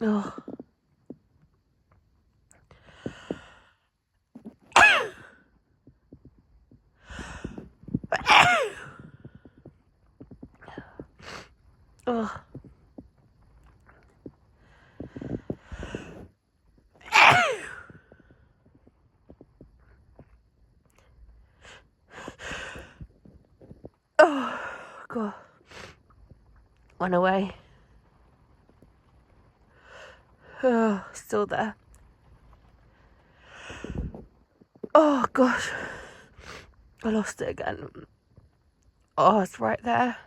Oh. Oh. Oh, God. Went away. Oh, still there. Oh, gosh. I lost it again. Oh, it's right there.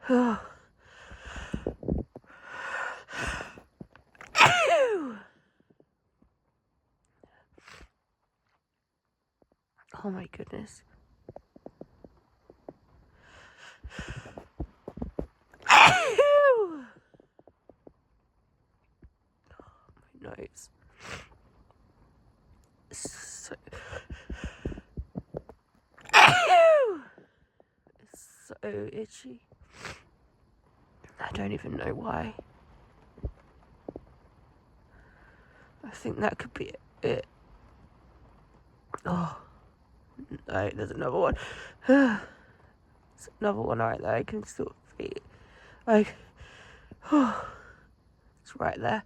Oh. Oh my goodness. My nose. It's so itchy. I don't even know why. I think that could be it. Oh, no, there's another one. There's another one right there. I can still feel it. Like, oh, it's right there.